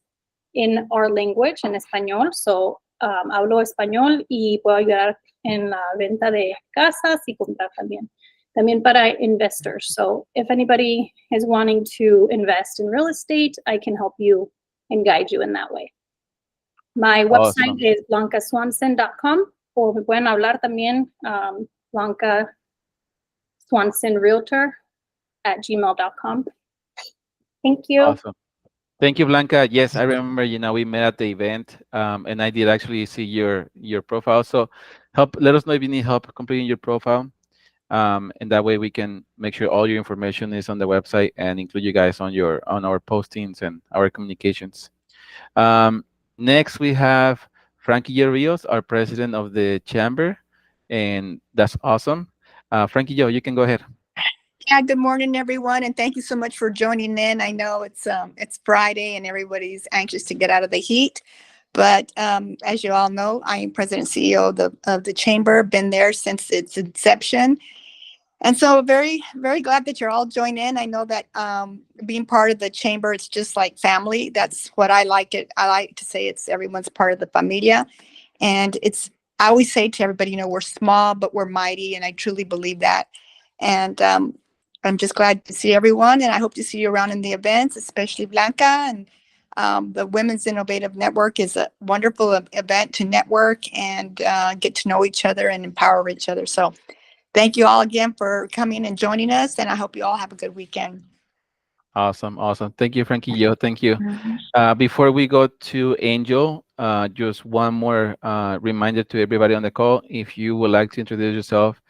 in our language, en español. So, hablo español y puedo ayudar en la venta de casas y comprar también. También para investors. So if anybody is wanting to invest in real estate, I can help you and guide you in that way. My Awesome. website is blancaswanson.com, o me pueden hablar también, Blanca Swanson Realtor @gmail.com. Thank you. Awesome. Thank you, Blanca. Yes, I remember, we met at the event, and I did actually see your profile. So let us know if you need help completing your profile. And that way we can make sure all your information is on the website and include you guys on our postings and our communications. Next, we have Frankie Rios, our president of the chamber, and that's awesome. Frankie, you can go ahead. Yeah, good morning, everyone, and thank you so much for joining in. I know it's Friday and everybody's anxious to get out of the heat, but as you all know, I am president and CEO of the chamber. Been there since its inception, and so very, very glad that you're all joining in. I know that being part of the chamber, it's just like family. That's what I like it. I like to say everyone's part of the familia, and I always say to everybody, we're small but we're mighty, and I truly believe that. And I'm just glad to see everyone, and I hope to see you around in the events, especially Blanca. And the Women's Innovative Network is a wonderful event to network and get to know each other and empower each other. So thank you all again for coming and joining us, and I hope you all have a good weekend. Awesome. Thank you, Frankie. Thank you. Before we go to Angel, just one more reminder to everybody on the call. If you would like to introduce yourself,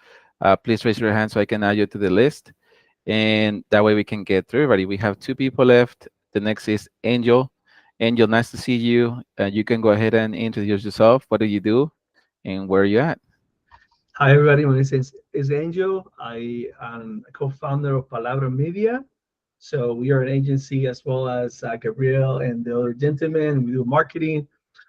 please raise your hand so I can add you to the list. And that way we can get through everybody. We have 2 people left. The next is Angel. Angel, nice to see you. You can go ahead and introduce yourself. What do you do and where are you at? Hi, everybody. My name is Angel. I am a co-founder of Palabra Media. So we are an agency as well as Gabriel and the other gentlemen. We do marketing.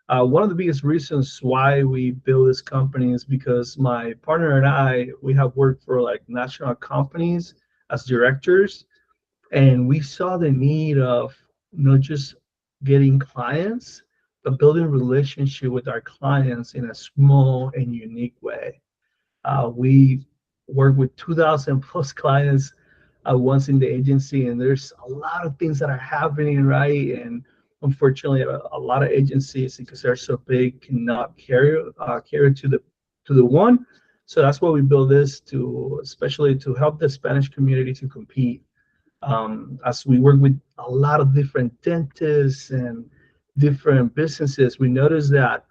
One of the biggest reasons why we built this company is because my partner and we have worked for like national companies as directors, and we saw the need of not just getting clients, but building a relationship with our clients in a small and unique way. We work with 2,000 plus clients once in the agency, and there's a lot of things that are happening, right? And unfortunately, a lot of agencies, because they're so big, cannot carry to the one. So that's why we built this especially to help the Spanish community to compete. As we work with a lot of different dentists and different businesses, we noticed that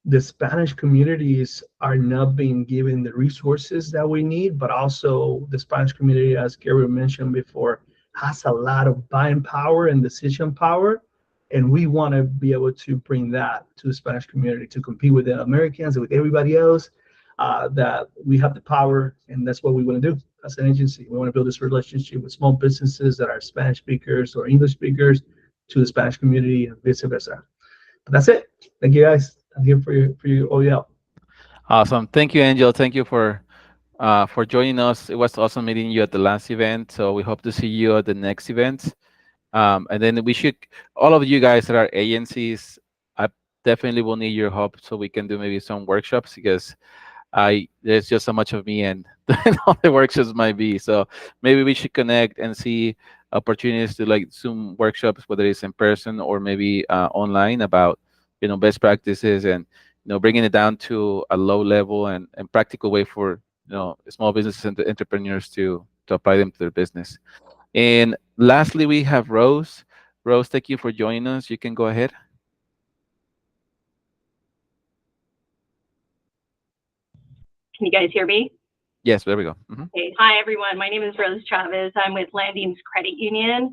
the Spanish communities are not being given the resources that we need, but also the Spanish community, as Gary mentioned before, has a lot of buying power and decision power. And we want to be able to bring that to the Spanish community to compete with the Americans and with everybody else, that we have the power. And that's what we want to do as an agency. We want to build this relationship with small businesses that are Spanish speakers or English speakers to the Spanish community and vice versa. But that's it. Thank you, guys. I'm here for you all out. Awesome. Thank you, Angel. Thank you for joining us. It was awesome meeting you at the last event. So we hope to see you at the next event. And then all of you guys that are agencies, I definitely will need your help so we can do maybe some workshops, because there's just so much of me and all the workshops might be. So maybe we should connect and see opportunities to like Zoom workshops, whether it's in person or maybe online, about best practices and bringing it down to a low level and practical way for small businesses and entrepreneurs to apply them to their business. And lastly, we have Rose. Rose, thank you for joining us. You can go ahead. Can you guys hear me? Yes, there we go. Okay. Hi, everyone. My name is Rose Chavez. I'm with Landings Credit Union.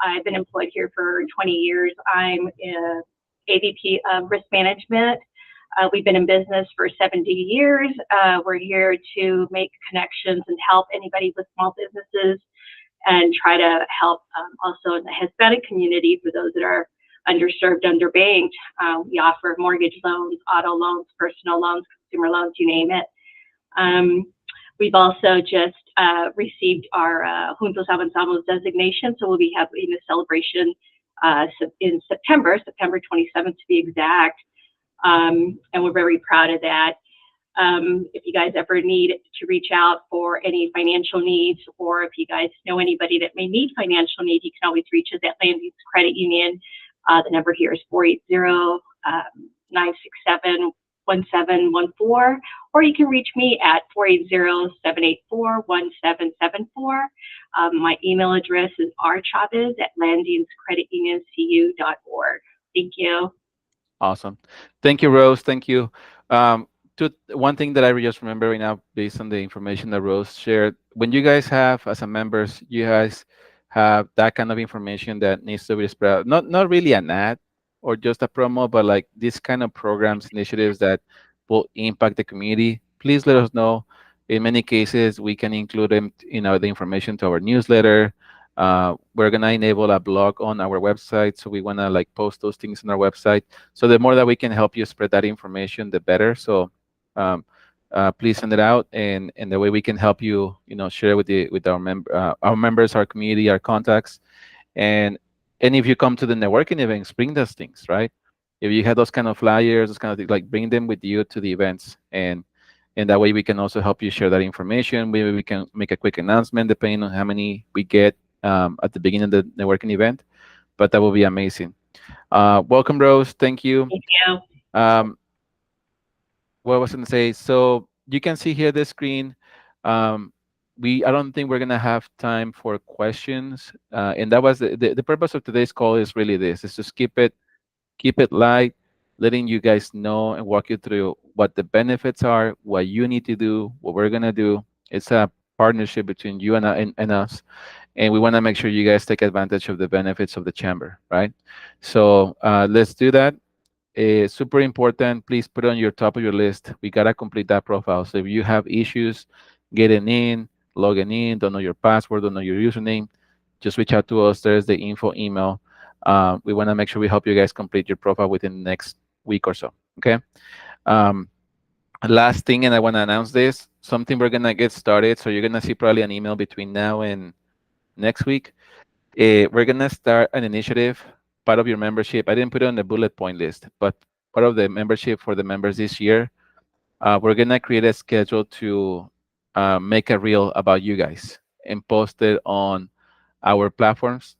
I've been employed here for 20 years. I'm AVP of Risk Management. We've been in business for 70 years. We're here to make connections and help anybody with small businesses, and try to help also in the Hispanic community for those that are underserved, underbanked. We offer mortgage loans, auto loans, personal loans, consumer loans, you name it. We've also just received our Juntos Avanzamos designation, so we'll be having a celebration in September 27th to be exact, and we're very proud of that. If you guys ever need to reach out for any financial needs, or if you guys know anybody that may need financial need, you can always reach us at Land Use Credit Union. The number here is 480-967-1714, or you can reach me at 480-784-1774. My email address is rchavez@landusecreditunioncu.org. Thank you. Awesome. Thank you, Rose. Thank you. One thing that I just remember right now, based on the information that Rose shared, when you guys have, as a members, you guys have that kind of information that needs to be spread out. Not really an ad or just a promo, but like this kind of programs, initiatives that will impact the community. Please let us know. In many cases, we can include them, the information to our newsletter. We're gonna enable a blog on our website, so we wanna like post those things on our website. So the more that we can help you spread that information, the better. So please send it out, and the way we can help you, share with our members, our community, our contacts, and if you come to the networking events, bring those things, right? If you have those kind of flyers, those kind of things, like bring them with you to the events, and that way we can also help you share that information. Maybe we can make a quick announcement depending on how many we get at the beginning of the networking event, but that will be amazing. Welcome, Rose. Thank you. Thank you. What was I going to say? So you can see here the screen. I don't think we're gonna have time for questions, and that was the purpose of today's call. Is really this: is to keep it light, letting you guys know and walk you through what the benefits are, what you need to do, what we're gonna do. It's a partnership between you and us, and we want to make sure you guys take advantage of the benefits of the chamber, right? So let's do that. It's super important. Please put it on your top of your list. We gotta complete that profile. So if you have issues getting in, logging in, don't know your password, don't know your username, just reach out to us. There's the info email. We want to make sure we help you guys complete your profile within the next week or so. Okay. Last thing, and I want to announce this, something we're gonna get started. So you're gonna see probably an email between now and next week. We're gonna start an initiative, part of your membership. I didn't put it on the bullet point list, but part of the membership for the members this year, we're gonna create a schedule to make a reel about you guys and post it on our platforms,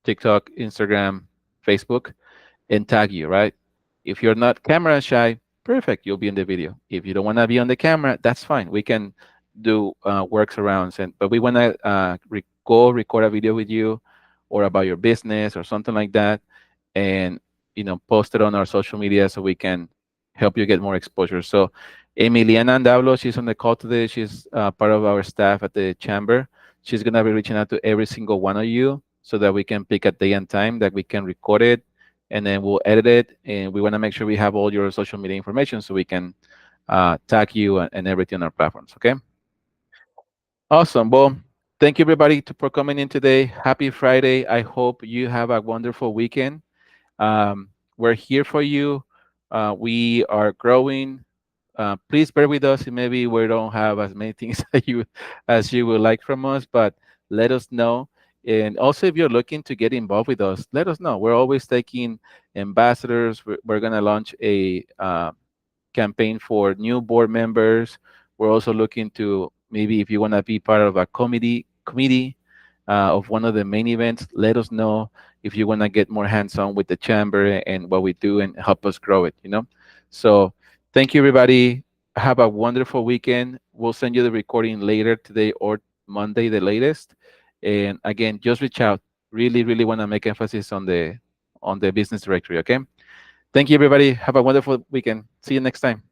TikTok, Instagram, Facebook, and tag you, right? If you're not camera shy, perfect, you'll be in the video. If you don't want to be on the camera, that's fine. We can do workarounds, but we want to go record a video with you or about your business or something like that, and post it on our social media so we can help you get more exposure. So Emiliana Andablo, she's on the call today. She's part of our staff at the chamber. She's going to be reaching out to every single one of you so that we can pick a day and time that we can record it, and then we'll edit it. And we want to make sure we have all your social media information so we can tag you and everything on our platforms, okay? Awesome. Well, thank you, everybody, for coming in today. Happy Friday. I hope you have a wonderful weekend. We're here for you. We are growing. Please bear with us. Maybe we don't have as many things as you would like from us, but let us know. And also, if you're looking to get involved with us, let us know. We're always taking ambassadors. We're going to launch a campaign for new board members. We're also looking to, maybe if you want to be part of a committee of one of the main events, let us know. If you want to get more hands-on with the chamber and what we do and help us grow it, So thank you, everybody. Have a wonderful weekend. We'll send you the recording later today or Monday, the latest. And again, just reach out. Really, really want to make emphasis on the business directory, okay? Thank you, everybody. Have a wonderful weekend. See you next time.